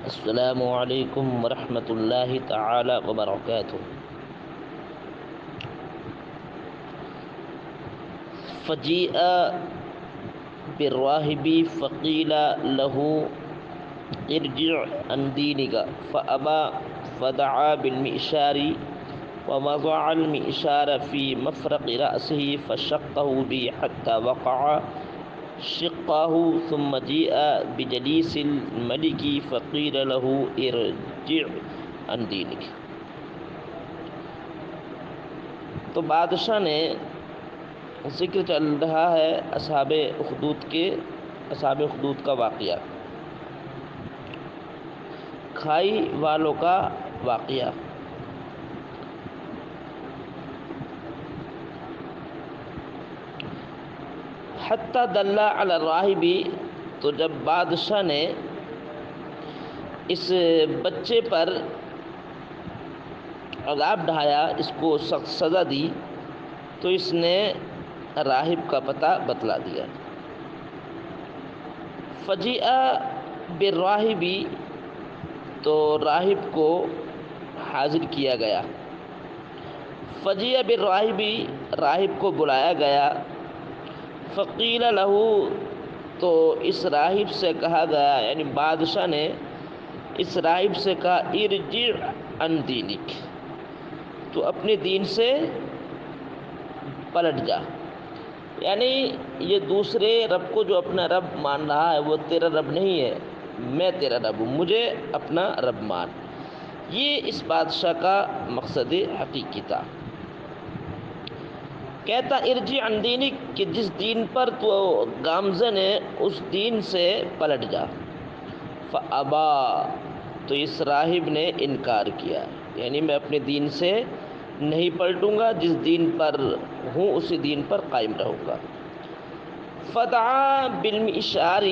السلام علیکم ورحمۃ اللہ تعالی وبرکاتہ۔ فجیء بالراہب فقیل له ارجع عن دینک فابى فدعا بالمئشار ووضع المئشار في مفرق رأسه فشقه به حتى وقع شقه ثم جيء بجليس الملك فقيل له ارجع عن دينك۔ تو بادشاہ نے ذکر چل رہا ہے اصحاب اخدود کا واقعہ، کھائی والوں کا واقعہ۔ حتی دل علی الراہب، تو جب بادشاہ نے اس بچے پر عذاب ڈھایا، اس کو سخت سزا دی، تو اس نے راہب کا پتہ بتلا دیا۔ فجیء بالراہب، تو راہب کو حاضر کیا گیا۔ فجیء بالراہب، راہب کو بلایا گیا۔ فقیل له، تو اس راہب سے کہا گیا، یعنی بادشاہ نے اس راہب سے کہا ارجع عن دینک، تو اپنے دین سے پلٹ جا۔ یعنی یہ دوسرے رب کو جو اپنا رب مان رہا ہے، وہ تیرا رب نہیں ہے، میں تیرا رب ہوں، مجھے اپنا رب مان۔ یہ اس بادشاہ کا مقصد حقیقی تھا۔ کہتا ارجع عن دینک، کہ جس دین پر تو گامزن ہے اس دین سے پلٹ جا۔ فابا، تو اس راہب نے انکار کیا، یعنی میں اپنے دین سے نہیں پلٹوں گا، جس دین پر ہوں اسی دین پر قائم رہوں گا۔ فدعا بالمئشار،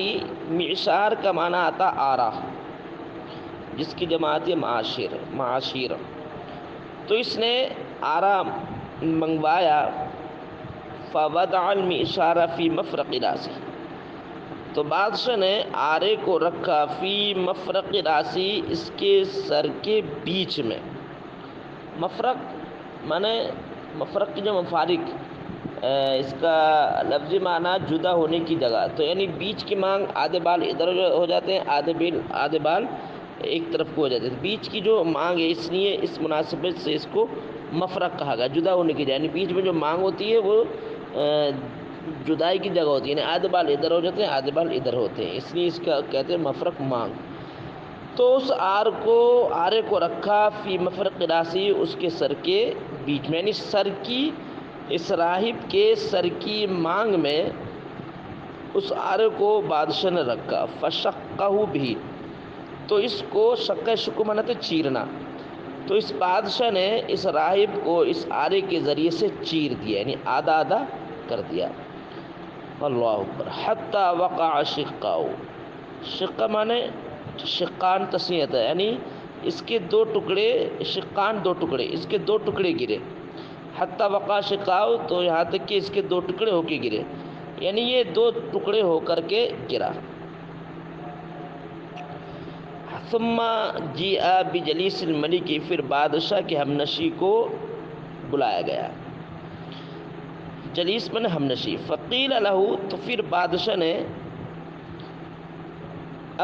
معشار کا معنی آتا آرا، جس کی جماعت معاشر، تو اس نے آرا منگوایا۔ فوضع المئشار فی مفرق رأسہ، تو بادشاہ نے آرے کو رکھا فی مفرق رأسہ، اس کے سر کے بیچ میں۔ مفرق مانے مفرق کی جو مفارق، اس کا لفظی معنی جدا ہونے کی جگہ، تو یعنی بیچ کی مانگ، آدھے بال ادھر ہو جاتے ہیں، آدھے بال ایک طرف کو ہو جاتے ہیں۔ بیچ کی جو مانگ ہے، اس لیے اس مناسبت سے اس کو مفرق کہا گیا، جدا ہونے کی جگہ، یعنی بیچ میں جو مانگ ہوتی ہے وہ جدائی کی جگہ ہوتی ہے، یعنی آدھے بال ادھر ہو جاتے ہیں، آدھے بال ادھر ہوتے ہیں، اس لیے اس کا کہتے ہیں مفرق مانگ۔ تو اس آرے کو رکھا فی مفرق رأسہ، اس کے سر کے بیچ میں، یعنی سر کی، اس راہب کے سر کی مانگ میں اس آرے کو بادشاہ نے رکھا۔ فشقہ بھی، تو اس کو شق منت چیرنا، تو اس بادشاہ نے اس راہب کو اس آرے کے ذریعے سے چیر دیا، یعنی آدھا آدھا کر دیا۔ اللہ اکبر۔ حتی وقع شقہ، شقہ مانے شقان تسنیت ہے، یعنی اس کے دو ٹکڑے، شقان دو ٹکڑے، اس کے دو ٹکڑے گرے۔ حتی وقع شقہ، تو یہاں تک کہ اس کے دو ٹکڑے ہو کے گرے، یعنی یہ دو ٹکڑے ہو کر کے گرا۔ ثم جیء بجلیس الملک، پھر بادشاہ کے ہمنشی کو بلایا گیا۔ جلیس من ہمنشی۔ فقیل له، تو پھر بادشاہ نے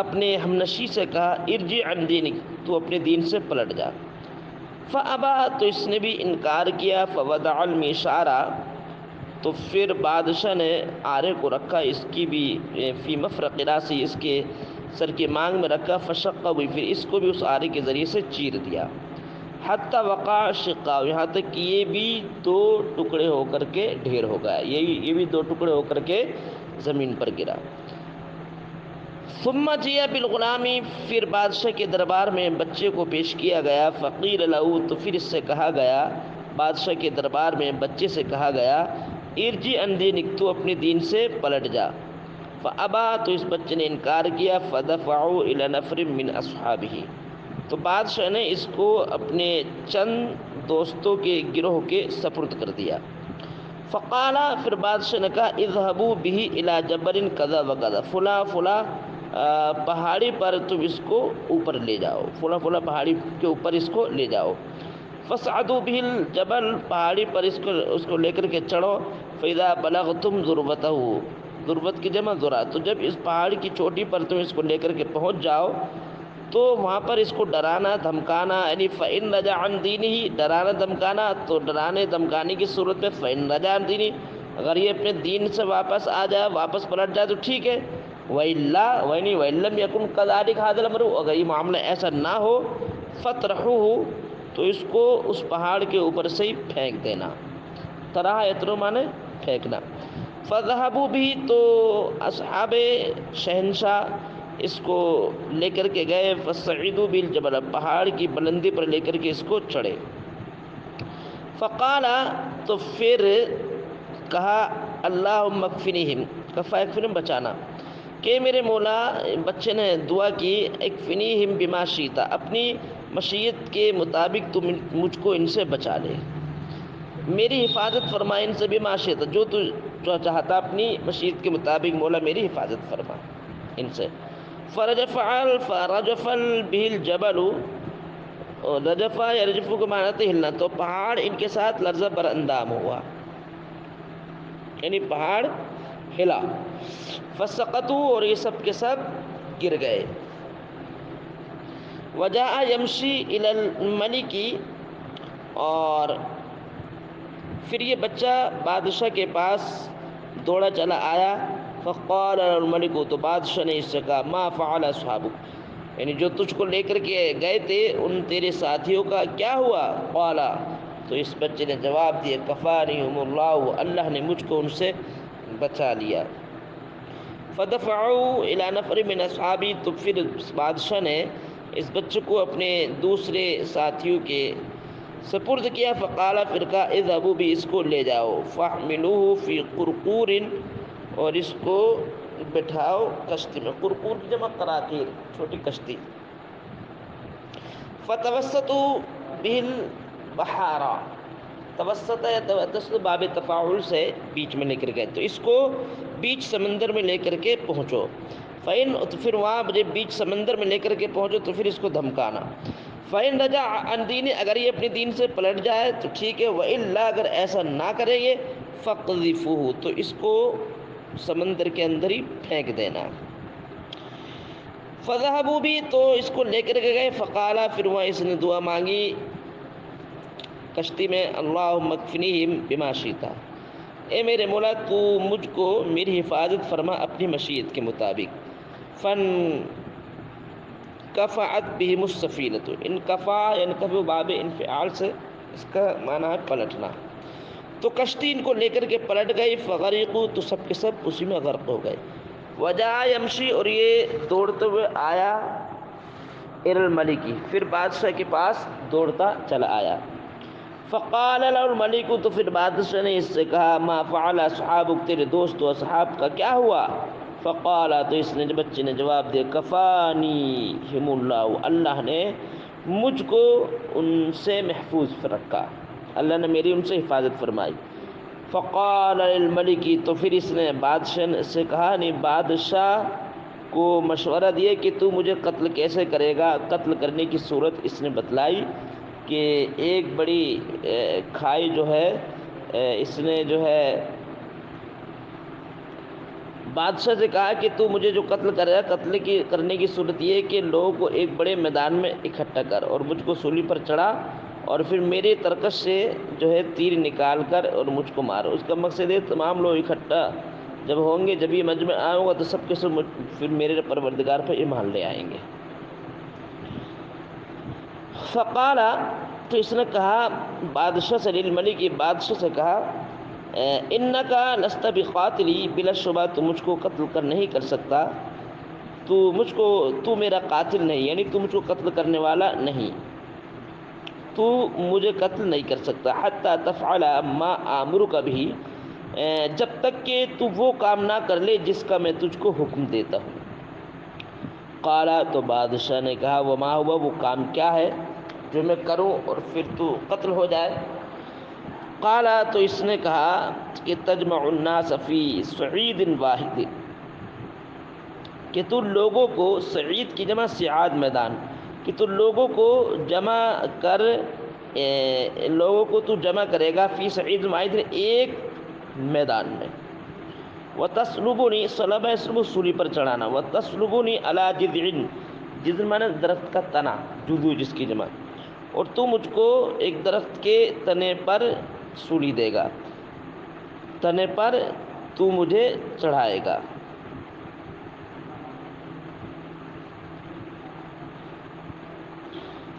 اپنے ہمنشی سے کہا ارجع عن دینک، تو اپنے دین سے پلٹ جا۔ فابا، تو اس نے بھی انکار کیا۔ فوضع المئشار، تو پھر بادشاہ نے آرے کو رکھا، اس کی بھی فی مفرق رأسہ، اس کے سر کی مانگ میں رکھا۔ فشقہ بھی، پھر اس کو بھی اس آرے کے ذریعے سے چیر دیا۔ حتی وقع شقہ، یہاں تک کہ یہ بھی دو ٹکڑے ہو کر کے ڈھیر ہو گیا، یہ بھی دو ٹکڑے ہو کر کے زمین پر گرا۔ ثم جیء بالغلام، پھر بادشاہ کے دربار میں بچے کو پیش کیا گیا۔ فقیل له، تو پھر اس سے کہا گیا، بادشاہ کے دربار میں بچے سے کہا گیا ارجع عن دینک، تو اپنے دین سے پلٹ جا۔ فابا، تو اس بچے نے انکار کیا۔ فدفعوا الی نفر من اصحابہ، تو بادشاہ نے اس کو اپنے چند دوستوں کے گروہ کے سپرد کر دیا۔ فقالا، پھر بادشاہ نے کہا اذهبوا به الى جبل کذا وکذا، فلاں پہاڑی پر تم اس کو اوپر لے جاؤ، فلاں فلاں پہاڑی کے اوپر اس کو لے جاؤ۔ فصعدوا به الجبل، پہاڑی پر اس کو لے کر کے چڑھو۔ فاذا بلغتم ذروته، ذروت کی جمع ذرا، تو جب اس پہاڑ کی چوٹی پر تم اس کو لے کر کے پہنچ جاؤ تو وہاں پر اس کو ڈرانا دھمکانا، یعنی فإن رجع عن دینہ، ڈرانا دھمکانا، تو ڈرانے دھمکانے کی صورت میں فإن رجع عن دینہ، اگر یہ اپنے دین سے واپس آ جائے، واپس پلٹ جائے تو ٹھیک ہے، وَإِلَّا وَإِن لَمْ يَكُنْ كَذَلِكَ هَذَا الْأَمْرُ، اگر یہ معاملہ ایسا نہ ہو فَاطْرَحُوهُ، تو اس کو اس پہاڑ کے اوپر سے ہی پھینک دینا۔ طرح یطرو مانے پھینکنا۔ فَذَهَبُوا بِهِ، تو اصحاب شہنشاہ اس کو لے کر کے گئے، فَصَعِدُوا بِهِ الْجَبَلَ، پہاڑ کی بلندی پر لے کر کے اس کو چڑھے۔ فقال، تو پھر کہا، اللہم اکفنیہم، کفا اکفنیہم بچانا، کہ میرے مولا، بچے نے دعا کی، اکفنیہم بما شئت، اپنی مشیت کے مطابق تو مجھ کو ان سے بچا لے، میری حفاظت فرما ان سے بما شئت، جو چاہتا اپنی مشیت کے مطابق مولا میری حفاظت فرما ان سے۔ فرجف به الجبل، رجفہ یا رجفو کو معنی ہے ہلنا، تو پہاڑ ان کے ساتھ لرزہ بر اندام ہوا، یعنی پہاڑ ہلا۔ فسقطوا، اور یہ سب کے سب گر گئے۔ وجاء یمشی الی الملک، اور پھر یہ بچہ بادشاہ کے پاس دوڑا چلا آیا۔ فقال الملک، تو بادشاہ نے اس سے کہا، ما فعل اصحابک، یعنی جو تجھ کو لے کر کے گئے تھے ان تیرے ساتھیوں کا کیا ہوا؟ قال، تو اس بچے نے جواب دیا، کفانیہم اللہ، اللہ نے مجھ کو ان سے بچا لیا۔ فدفعوا الی نفر من اصحابی، تو پھر بادشاہ نے اس بچے کو اپنے دوسرے ساتھیوں کے سپرد کیا۔ فقال، پھر کہا، اذهبوا بی، اس کو لے جاؤ، فاحملوه فی قرقور، اور اس کو بٹھاؤ کشتی میں، قرقور کی جمع قراقیر، چھوٹی کشتی۔ فتوسطوا به البحر، توسط یا توسط باب تفاعل سے بیچ میں لے کر گئے، تو اس کو بیچ سمندر میں لے کر کے پہنچو۔ فَإِن، تو پھر وہاں جب بیچ سمندر میں لے کر کے پہنچو تو پھر اس کو دھمکانا۔ فَإِن رَجَعَ عَنْ دِينِ، اگر یہ اپنے دین سے پلٹ جائے تو ٹھیک ہے، وَإِلَّا، اگر ایسا نہ کرے یہ، فَقْذِفُوهُ، تو اس کو سمندر کے اندر ہی پھینک دینا۔ فَذَهَبُوا بِهِ، تو اس کو لے کر کے گئے۔ فقالا، پھر وہاں اس نے دعا مانگی کشتی میں، اللہم اکفنیہم بما شئت، اے میرے مولا تو مجھ کو میری حفاظت فرما اپنی مشیت کے مطابق۔ فن کفعت بہم السفینۃ، انکفع ینکفع باب انفعال سے اس کا معنی ہے پلٹنا، تو کشتی ان کو لے کر کے پلٹ گئی۔ فغرقوا، تو سب کے سب اسی میں غرق ہو گئے۔ وجاء یمشی، اور یہ دوڑتے ہوئے آیا، الی الملک، پھر بادشاہ کے پاس دوڑتا چلا آیا۔ فقال له الملک، تو پھر بادشاہ نے اس سے کہا، ما فعل اصحابک، تیرے دوست و اصحاب کا کیا ہوا؟ فقال، تو اس نے بچے نے جواب دیا، کفانیہم اللہ، اللہ نے مجھ کو ان سے محفوظ رکھا، اللہ نے میری ان سے حفاظت فرمائی۔ فقال للملک، تو پھر اس نے بادشاہ سے کہا، نہیں بادشاہ کو مشورہ دیا کہ تو مجھے قتل کیسے کرے گا۔ قتل کرنے کی صورت اس نے بتلائی کہ ایک بڑی کھائی جو ہے، اس نے جو ہے بادشاہ سے کہا کہ تو مجھے جو قتل کرے گا، قتل کرنے کی صورت یہ ہے کہ لوگوں کو ایک بڑے میدان میں اکٹھا کر اور مجھ کو سولی پر چڑھا، اور پھر میرے ترکش سے جو ہے تیر نکال کر اور مجھ کو مارو۔ اس کا مقصد ہے تمام لوگ اکٹھا جب ہوں گے، جب یہ مجمع آئے گا تو سب کے سب پھر میرے پروردگار پر ایمان لے آئیں گے۔ فقال، تو اس نے کہا بادشاہ سے، للملک، بادشاہ سے کہا، انکا لست بقاتلی، بلا شبہ تو مجھ کو قتل کر نہیں کر سکتا، تو میرا قاتل نہیں، یعنی تو مجھ کو قتل کرنے والا نہیں، تو مجھے قتل نہیں کر سکتا، حتی تفعل ما آمرک بھی، جب تک کہ تو وہ کام نہ کر لے جس کا میں تجھ کو حکم دیتا ہوں۔ قال، تو بادشاہ نے کہا، وما ہوا، وہ کام کیا ہے جو میں کروں اور پھر تو قتل ہو جائے؟ قال، تو اس نے کہا کہ تجمع الناس فی صعید واحد، کہ تو لوگوں کو، سعید کی جمع سعاد میدان، کہ تو لوگوں کو جمع کر، لوگوں کو تو جمع کرے گا فی سعید واحد، ایک میدان میں. وَتَسْلُبُنِي صلب اسلب سولی پر چڑھانا، وَتَسْلُبُنِي عَلَى جِذْعٍ، جذع مانا درخت کا تنا، جذو جس کی جمع، اور تو مجھ کو ایک درخت کے تنے پر سولی دے گا، تنے پر تو مجھے چڑھائے گا.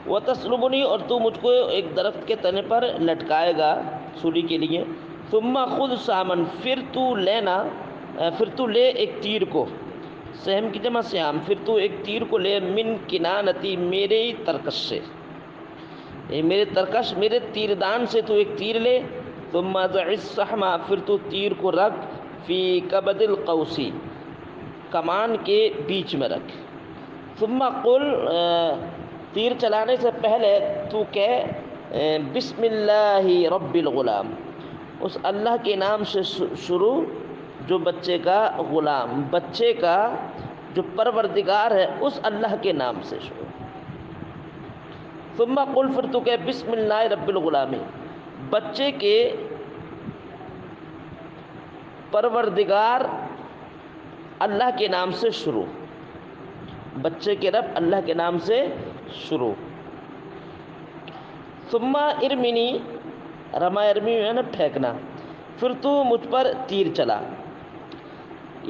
وَتَسْلُبُنِي، اور تو مجھ کو ایک درخت کے تنے پر لٹکائے گا سولی کے لیے. ثُمَّ خُذْ سَهْمًا، پھر تو لے ایک تیر کو، سہم کی جمع سہام، پھر تو ایک تیر کو لے، من کنانتی، میرے ترکش سے، میرے ترکش، میرے تیر دان سے تو ایک تیر لے. ثم ضع السہم، پھر تو تیر کو رکھ، فی کبد القوس، کمان کے بیچ میں رکھ. ثم قل، تیر چلانے سے پہلے تو کہہ بسم اللہ رب الغلام، اس اللہ کے نام سے شروع جو بچے کا غلام، بچے کا جو پروردگار ہے اس اللہ کے نام سے شروع. ثم قل، پھر تو کہ بسم اللہ رب الغلام، بچے کے پروردگار اللہ کے نام سے شروع، بچے کے رب اللہ کے نام سے شروع. ثم ارمنی، رما ارمی ہے نا پھینکنا، پھر تو مجھ پر تیر چلا،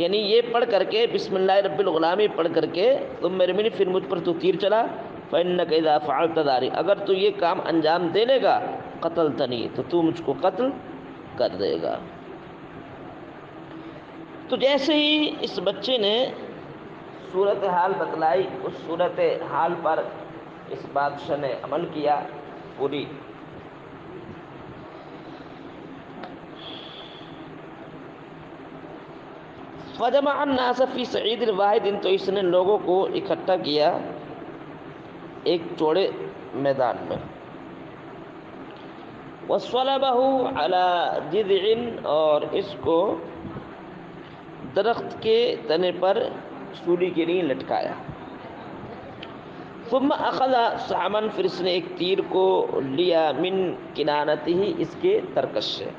یعنی یہ پڑھ کر کے بسم اللہ رب الغلام پڑھ کر کے ثم ارمنی، پھر مجھ پر تو تیر چلا. فإنك إذا فعلت ذلك، اگر تو یہ کام انجام دے لے گا، قتلتنی، تو مجھ کو قتل کر دے گا. تو جیسے ہی اس بچے نے صورتحال بتلائی، اس صورتحال پر اس بادشاہ نے عمل کیا پوری. فجمع الناس فی سعید الواحد، تو اس نے لوگوں کو اکٹھا کیا ایک چوڑے میدان میں. وَصَلَبَهُ عَلَى جِذْعٍ، اور اس کو درخت کے تنے پر سولی کے لیے لٹکایا. ثم اخذ سہمًا، پھر اس نے ایک تیر کو لیا، من کنانتہ، اس کے ترکش سے،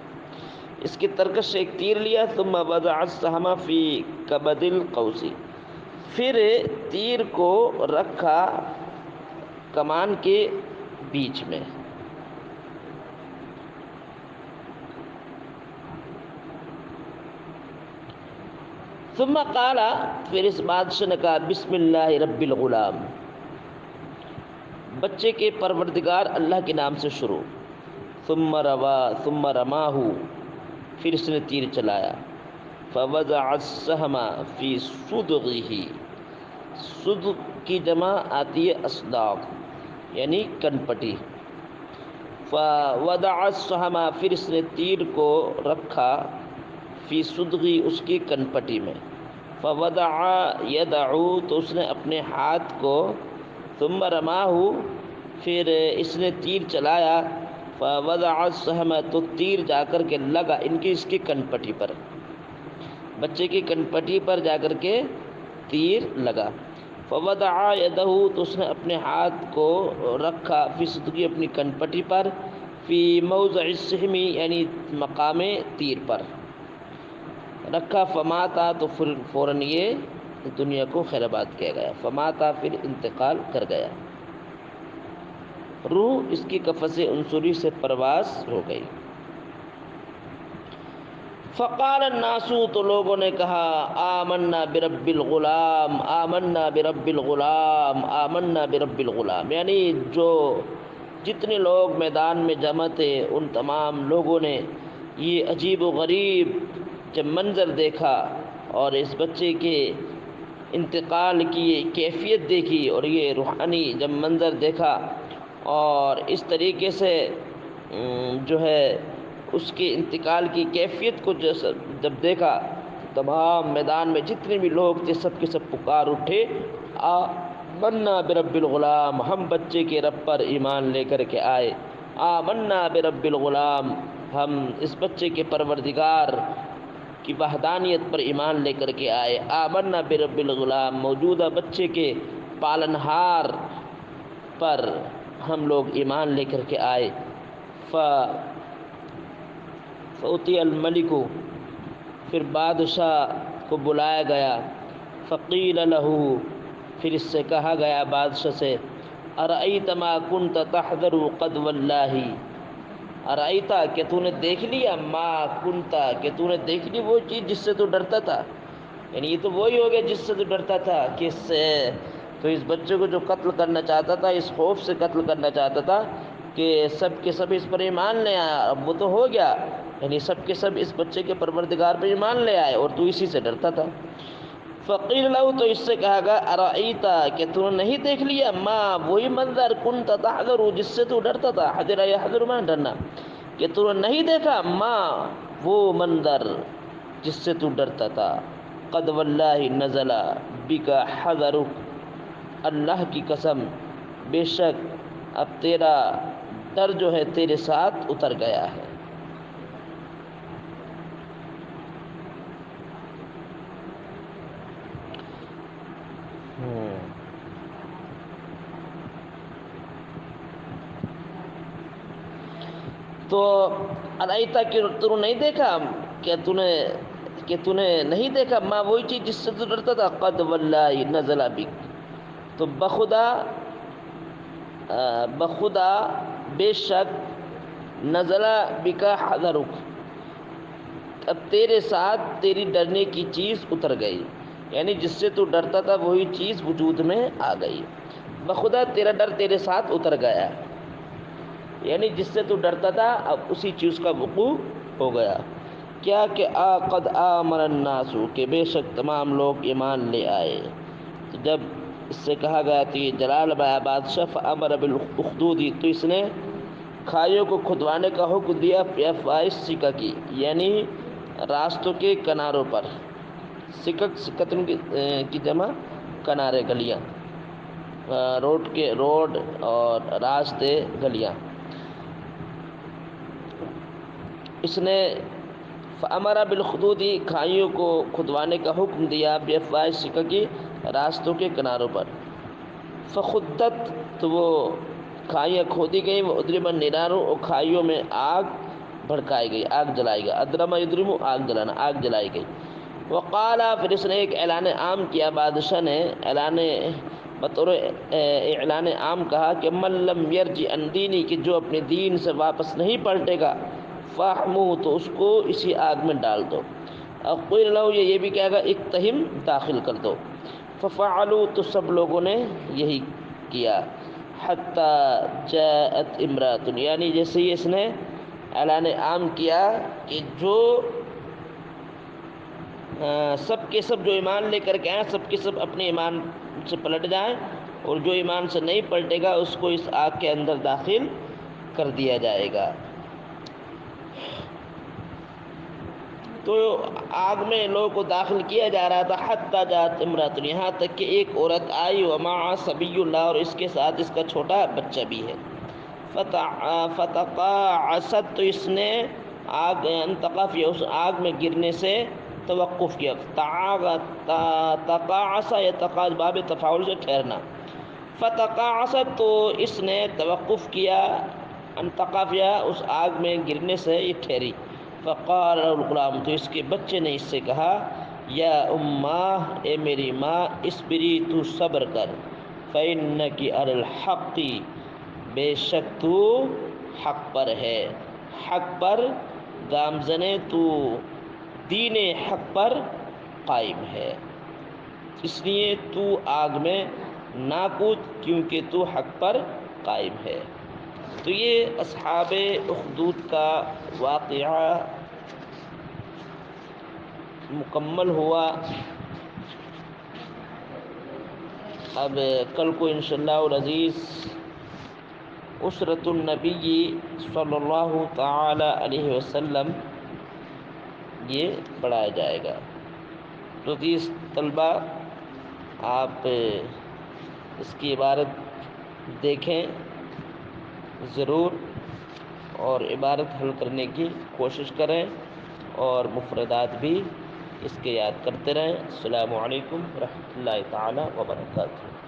اس کے ترکش سے ایک تیر لیا. ثم وضع السہم فی کبد القوس، پھر تیر کو رکھا کمان کے بیچ میں. ثم قال، پھر اس بادشاہ نے کہا بسم اللہ رب الغلام، بچے کے پروردگار اللہ کے نام سے شروع. ثم رماہ، پھر اس نے تیر چلایا. فوضع السہم فی صدغہ، صدغ کی جمع آتی ہے اصداغ، یعنی کنپٹی. فوضع السہم، پھر اس نے تیر کو رکھا، فی صدغی، اس کی کنپٹی میں. فوضع یدعو، تو اس نے اپنے ہاتھ کو. ثم رماہ، پھر اس نے تیر چلایا. فوضع السہم، تو تیر جا کر کے لگا ان کی، اس کی کنپٹی پر، بچے کی کنپٹی پر جا کر کے تیر لگا. فوضع یدہ، تو اس نے اپنے ہاتھ کو رکھا، فی صدغی، اپنی کنپٹی پر. فی موضع السہم، یعنی مقام تیر پر رکھا. فماتا، تو فوراً یہ دنیا کو خیر آباد کیا گیا. فماتا، پھر انتقال کر گیا، روح اس کی قفس عنصری سے پرواز ہو گئی. فقال الناس، تو لوگوں نے کہا آمنا برب الغلام، آمنا برب الغلام، آمنا برب الغلام، یعنی جو جتنے لوگ میدان میں جمع تھے ان تمام لوگوں نے یہ عجیب و غریب جب منظر دیکھا اور اس بچے کے انتقال کی کیفیت دیکھی اور یہ روحانی جب منظر دیکھا اور اس طریقے سے جو ہے اس کے انتقال کی کیفیت کو جب دیکھا، تمام میدان میں جتنے بھی لوگ تھے سب کے سب پکار اٹھے، آمنا برب الغلام، ہم بچے کے رب پر ایمان لے کر کے آئے. آمنا برب الغلام، ہم اس بچے کے پروردگار کی وحدانیت پر ایمان لے کر کے آئے. آمنا برب الغلام، موجودہ بچے کے پالنہار پر ہم لوگ ایمان لے کر کے آئے. فأتی الملک، پھر بادشاہ کو بلایا گیا. فقیل لہ، پھر اس سے کہا گیا بادشاہ سے، ارأیت ما کنت تحذر قد واللہ، ارأیت کہ تو نے دیکھ لیا، ما کنت کہ تو نے دیکھ لی وہ چیز جس سے تو ڈرتا تھا. یعنی یہ تو وہی ہو گیا جس سے تو ڈرتا تھا، کہ اس سے تو اس بچے کو جو قتل کرنا چاہتا تھا، اس خوف سے قتل کرنا چاہتا تھا کہ سب کے سب اس پر ایمان لے آیا. اب وہ تو ہو گیا، یعنی سب کے سب اس بچے کے پروردگار پر ایمان لے آئے اور تو اسی سے ڈرتا تھا. فقیل لہ، تو اس سے کہا گیا، ارأیت کہ تو نے نہیں دیکھ لیا، ما وہی منظر کنت تحذر جس سے تو ڈرتا تھا. حذر یحذر ما ڈرنا، کہ تو نے نہیں دیکھا، ما وہ منظر جس سے تو ڈرتا تھا. قد واللہ نزل بک حذرک، اللہ کی قسم بے شک اب تیرا ڈر جو ہے تیرے ساتھ اتر گیا ہے. تو ارأیت کہ تو نے نہیں دیکھا، کہ تو نے نہیں دیکھا، ماں وہی چیز جس سے تو ڈرتا تھا. قد واللہ نزل بک، تو بخدا بے شک نزل بک حذرک، اب تیرے ساتھ تیری ڈرنے کی چیز اتر گئی. یعنی جس سے تو ڈرتا تھا وہی چیز وجود میں آ گئی. بخدا تیرا ڈر تیرے ساتھ اتر گیا، یعنی جس سے تو ڈرتا تھا اب اسی چیز کا وقوع ہو گیا. کیا کہ قد آمن الناس، کہ بے شک تمام لوگ ایمان لے آئے. تو جب اس سے کہا گیا تو یہ جلال بایا بادشاہ، فامر بالاخدود، تو اس نے کھائیوں کو کھدوانے کا حکم دیا. فیفوائش سکک، یعنی راستوں کے کناروں پر. سکک سکتن کی جمع کنارے، گلیاں، روڈ اور راستے، گلیاں. اس نے فامر بالاخدود، کھائیوں کو کھدوانے کا حکم دیا. بیفوائش سکک، راستوں کے کناروں پر. فخدت، تو وہ کھائیاں کھودی گئیں. وہ ادرم النار، اور کھائیوں میں آگ بھڑکائی گئی، آگ جلائی گئی. ادرم یدرم، آگ جلانا، آگ جلائی گئی. وقال، پھر اس نے ایک اعلان عام کیا، بادشاہ نے بطور اعلان عام کہا کہ من لم یرجع عن دینی، کہ جو اپنے دین سے واپس نہیں پلٹے گا، فاحموہ، تو اس کو اسی آگ میں ڈال دو. اور قیل لہ، یہ بھی کہے گا، اقتحم، داخل کر دو. ففعلوا، تو سب لوگوں نے یہی کیا. حتی جاءت امرأۃ، یعنی جیسے ہی اس نے اعلان عام کیا کہ جو سب کے سب جو ایمان لے کر کے آئیں، سب کے سب اپنے ایمان سے پلٹ جائیں، اور جو ایمان سے نہیں پلٹے گا اس کو اس آگ کے اندر داخل کر دیا جائے گا. تو آگ میں لوگوں کو داخل کیا جا رہا تھا. حتی جاءت امرأۃ، یہاں تک کہ ایک عورت آئی، ومعہا صبی اللہ، اور اس کے ساتھ اس کا چھوٹا بچہ بھی ہے. فتقاعست، تو اس نے انتقافیہ، اس آگ میں گرنے سے توقف کیا. تقاعس، یا باب تفاعل سے ٹھہرنا. فتقاعست، تو اس نے توقف کیا، انتقافیہ، اس آگ میں گرنے سے یہ ٹھہری. فقال الغلام، تو اس کے بچے نے اس سے کہا، یا اماں، اے میری ماں، اصبری، تو صبر کر. فإنک علی الحق، بے شک تو حق پر ہے، حق پر گامزن، تو دین حق پر قائم ہے، اس لیے تو آگ میں نہ کود، کیونکہ تو حق پر قائم ہے. تو یہ اصحاب اخدود کا واقعہ مکمل ہوا. اب کل کو انشاءاللہ العزیز اسرۃ النبی صلی اللہ تعالی علیہ وسلم یہ پڑھایا جائے گا. تو عزیز طلبہ، آپ اس کی عبارت دیکھیں ضرور، اور عبارت حل کرنے کی کوشش کریں. اور مفردات بھی اس کے یاد کرتے رہیں۔ السلام علیکم ورحمۃ اللہ تعالی وبرکاتہ۔